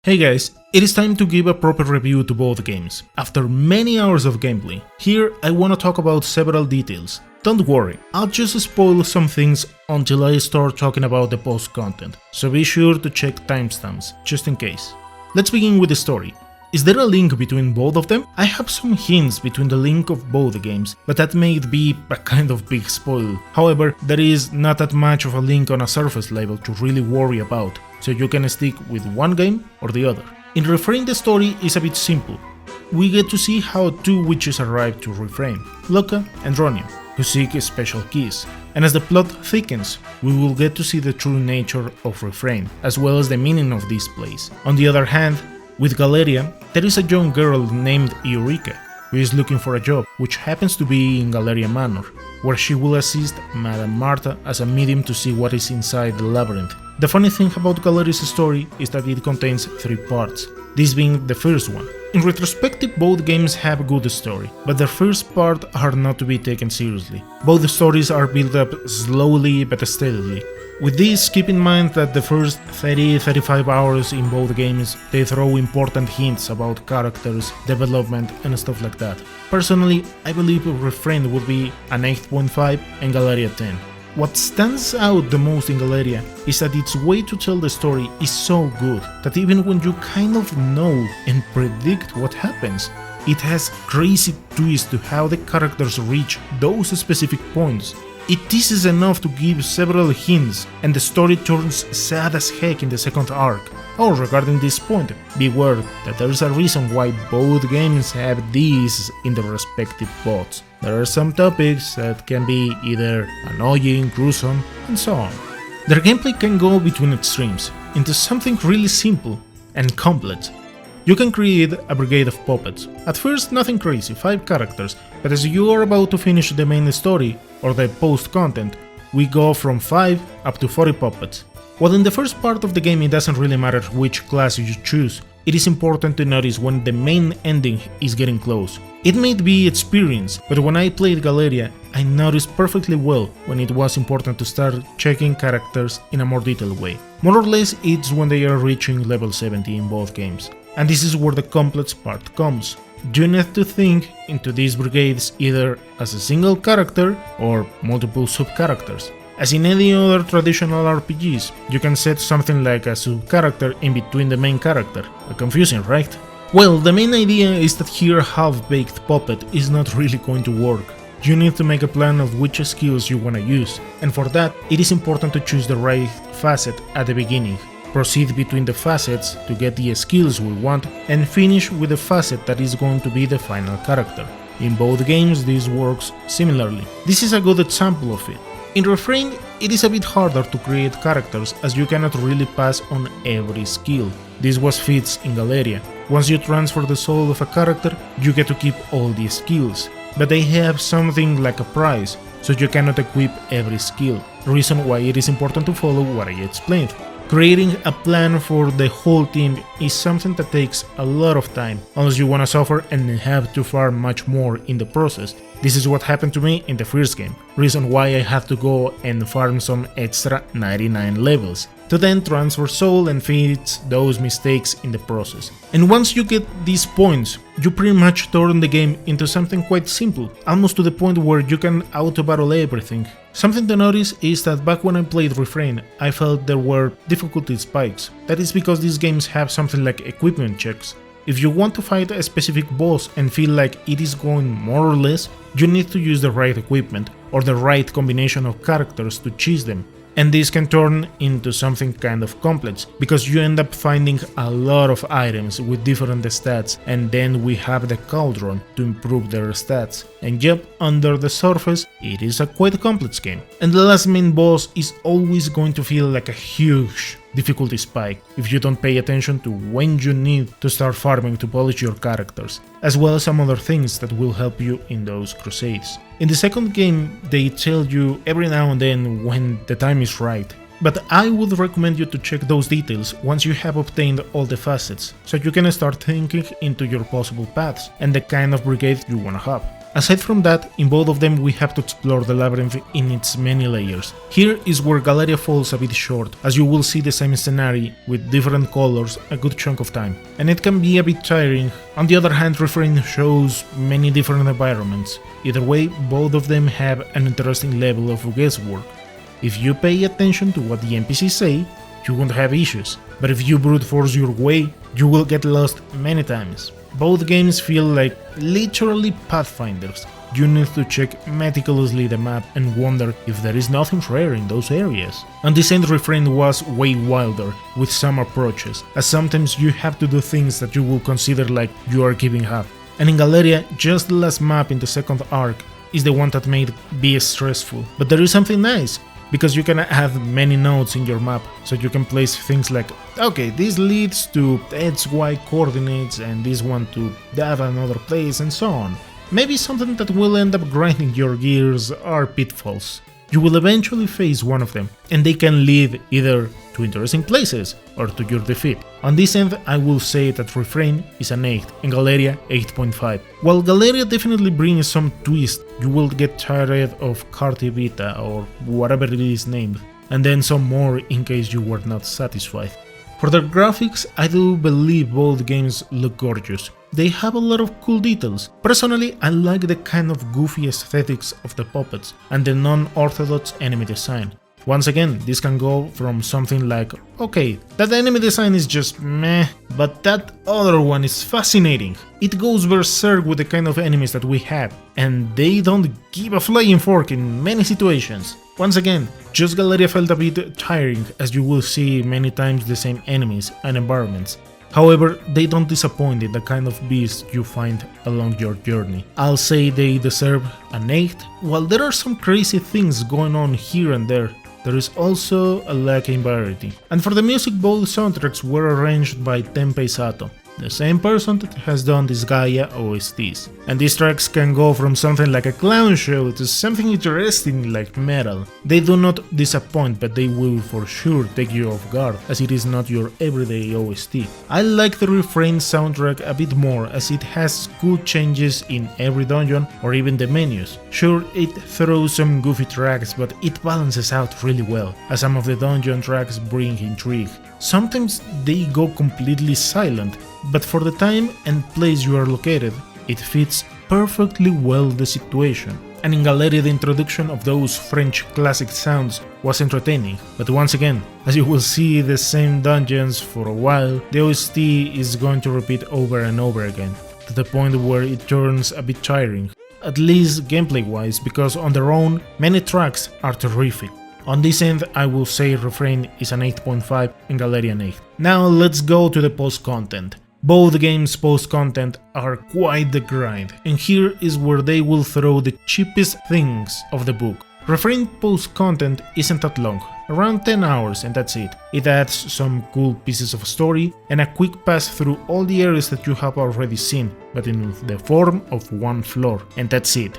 Hey guys, it is time to give a proper review to both games. After many hours of gameplay, here I wanna talk about several details. Don't worry, I'll just spoil some things until I start talking about the post content, so be sure to check timestamps, just in case. Let's begin with the story. Is there a link between both of them? I have some hints between the link of both games, but that may be a kind of big spoil. However, there is not that much of a link on a surface level to really worry about, so you can stick with one game or the other. In Refrain, the story is a bit simple. We get to see how two witches arrive to Refrain, Loka and Ronia, who seek special keys. And as the plot thickens, we will get to see the true nature of Refrain, as well as the meaning of this place. On the other hand, with Galleria, there is a young girl named Eureka, who is looking for a job, which happens to be in Galleria Manor, where she will assist Madame Marta as a medium to see what is inside the labyrinth. The funny thing about Galleria's story is that it contains 3 parts, this being the first one. In retrospective, both games have a good story, but the first part are not to be taken seriously. Both stories are built up slowly but steadily. With this, keep in mind that the first 30-35 hours in both games, they throw important hints about characters, development and stuff like that. Personally, I believe Refrain would be an 8.5 and Galleria 10. What stands out the most in Galleria is that its way to tell the story is so good that even when you kind of know and predict what happens, it has crazy twists to how the characters reach those specific points. It teases enough to give several hints, and the story turns sad as heck in the second arc. Oh, regarding this point, beware that there is a reason why both games have these in their respective plots. There are some topics that can be either annoying, gruesome, and so on. Their gameplay can go between extremes, into something really simple and complex. You can create a brigade of puppets. At first nothing crazy, 5 characters, but as you are about to finish the main story, or the post-content, we go from 5 up to 40 puppets. While in the first part of the game it doesn't really matter which class you choose, it is important to notice when the main ending is getting close. It may be experience, but when I played Galleria, I noticed perfectly well when it was important to start checking characters in a more detailed way. More or less it's when they are reaching level 70 in both games. And this is where the complex part comes. You need to think into these brigades either as a single character or multiple sub-characters. As in any other traditional RPGs, you can set something like a sub-character in between the main character. Confusing, right? Well, the main idea is that here half-baked puppet is not really going to work. You need to make a plan of which skills you wanna use, and for that, it is important to choose the right facet at the beginning. Proceed between the facets to get the skills we want, and finish with the facet that is going to be the final character. In both games this works similarly. This is a good example of it. In Refrain, it is a bit harder to create characters as you cannot really pass on every skill. This was fits in Galleria. Once you transfer the soul of a character, you get to keep all the skills, but they have something like a price, so you cannot equip every skill. Reason why it is important to follow what I explained. Creating a plan for the whole team is something that takes a lot of time, unless you wanna suffer and have to farm much more in the process. This is what happened to me in the first game, reason why I had to go and farm some extra 99 levels, to then transfer soul and fix those mistakes in the process. And once you get these points, you pretty much turn the game into something quite simple, almost to the point where you can auto-battle everything. Something to notice is that back when I played Refrain, I felt there were difficulty spikes. That is because these games have something like equipment checks. If you want to fight a specific boss and feel like it is going more or less, you need to use the right equipment or the right combination of characters to choose them. And this can turn into something kind of complex, because you end up finding a lot of items with different stats, and then we have the cauldron to improve their stats. And yep, under the surface, it is a quite complex game. And the last main boss is always going to feel like a huge difficulty spike if you don't pay attention to when you need to start farming to polish your characters, as well as some other things that will help you in those crusades. In the second game, they tell you every now and then when the time is right, but I would recommend you to check those details once you have obtained all the facets, so you can start thinking into your possible paths and the kind of brigade you wanna have. Aside from that, in both of them we have to explore the labyrinth in its many layers. Here is where Galleria falls a bit short, as you will see the same scenario with different colors a good chunk of time, and it can be a bit tiring. On the other hand, Refrain shows many different environments. Either way, both of them have an interesting level of guesswork. If you pay attention to what the NPCs say, you won't have issues, but if you brute force your way, you will get lost many times. Both games feel like literally pathfinders. You need to check meticulously the map and wonder if there is nothing rare in those areas. On this end, Refrain was way wilder, with some approaches, as sometimes you have to do things that you will consider like you are giving up. And in Galleria, just the last map in the second arc is the one that made be stressful. But there is something nice, because you can have many nodes in your map, so you can place things like, okay, this leads to XY coordinates and this one to that another place and so on. Maybe something that will end up grinding your gears are pitfalls. You will eventually face one of them, and they can lead either to interesting places or to your defeat. On this end, I will say that Refrain is an 8 and Galleria 8.5. While Galleria definitely brings some twist, you will get tired of Carti Vita or whatever it is named, and then some more in case you were not satisfied. For the graphics, I do believe both games look gorgeous. They have a lot of cool details. Personally, I like the kind of goofy aesthetics of the puppets and the non-orthodox enemy design. Once again, this can go from something like, okay, that enemy design is just meh, but that other one is fascinating. It goes berserk with the kind of enemies that we have, and they don't give a flying fork in many situations. Once again, just Galleria felt a bit tiring, as you will see many times the same enemies and environments. However, they don't disappoint in the kind of beasts you find along your journey. I'll say they deserve an 8. While there are some crazy things going on here and there is also a lack in variety. And for the music, both soundtracks were arranged by Tenpei Sato, the same person that has done these Gaia OSTs. And these tracks can go from something like a clown show to something interesting like metal. They do not disappoint, but they will for sure take you off guard, as it is not your everyday OST. I like the Refrain soundtrack a bit more, as it has cool changes in every dungeon or even the menus. Sure, it throws some goofy tracks, but it balances out really well, as some of the dungeon tracks bring intrigue. Sometimes they go completely silent, but for the time and place you are located, it fits perfectly well the situation. And in Galleria, the introduction of those French classic sounds was entertaining, but once again, as you will see the same dungeons for a while, the OST is going to repeat over and over again, to the point where it turns a bit tiring, at least gameplay wise, because on their own, many tracks are terrific. On this end, I will say Refrain is an 8.5 and Galleria an 8. Now let's go to the post-content. Both games' post-content are quite the grind, and here is where they will throw the cheapest things of the book. Refrain post-content isn't that long, around 10 hours, and that's it. It adds some cool pieces of story and a quick pass through all the areas that you have already seen, but in the form of one floor, and that's it.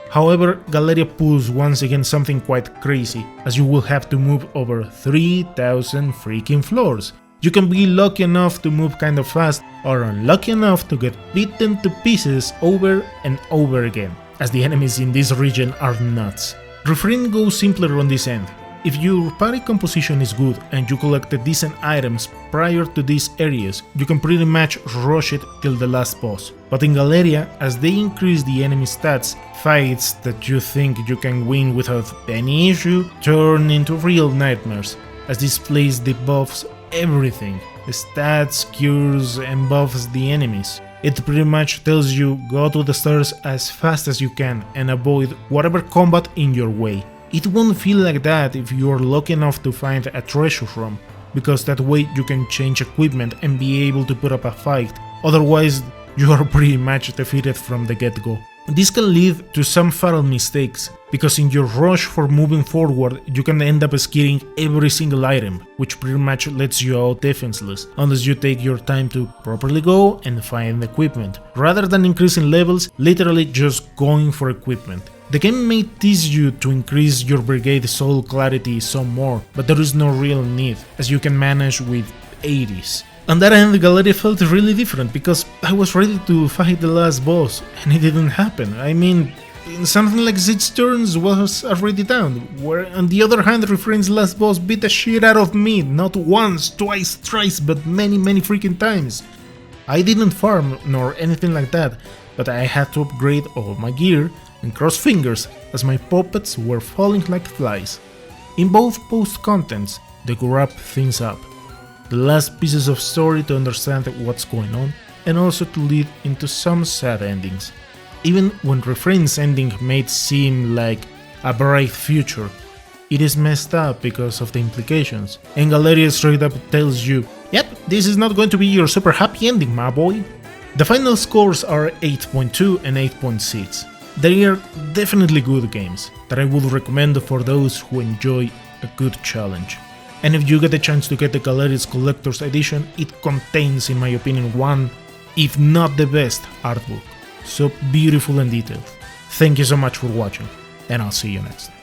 However, Galleria pulls once again something quite crazy, as you will have to move over 3000 freaking floors. You can be lucky enough to move kinda fast, or unlucky enough to get beaten to pieces over and over again, as the enemies in this region are nuts. Refrain goes simpler on this end. If your party composition is good and you collected decent items prior to these areas, you can pretty much rush it till the last boss. But in Galleria, as they increase the enemy stats, fights that you think you can win without any issue turn into real nightmares, as this place debuffs everything, stats, cures, and buffs the enemies. It pretty much tells you go to the stairs as fast as you can and avoid whatever combat in your way. It won't feel like that if you are lucky enough to find a treasure room, because that way you can change equipment and be able to put up a fight, otherwise you are pretty much defeated from the get-go. This can lead to some fatal mistakes, because in your rush for moving forward you can end up skidding every single item, which pretty much lets you out defenseless, unless you take your time to properly go and find equipment, rather than increasing levels, literally just going for equipment. The game may tease you to increase your brigade soul clarity some more, but there is no real need, as you can manage with 80s. On that end, Galleria felt really different because I was ready to fight the last boss and it didn't happen. I mean, in something like 6 turns was already down, where on the other hand Refrain's last boss beat the shit out of me, not once, twice, thrice, but many freaking times. I didn't farm nor anything like that, but I had to upgrade all my gear and cross fingers as my puppets were falling like flies. In both post-contents, they wrap things up. The last pieces of story to understand what's going on, and also to lead into some sad endings. Even when Refrain's ending made seem like a bright future, it is messed up because of the implications, and Galleria straight up tells you, yep, this is not going to be your super happy ending, my boy. The final scores are 8.2 and 8.6. They are definitely good games that I would recommend for those who enjoy a good challenge. And if you get the chance to get the Galleria's Collector's Edition, it contains, in my opinion, one, if not the best, artbook. So beautiful and detailed. Thank you so much for watching, and I'll see you next time.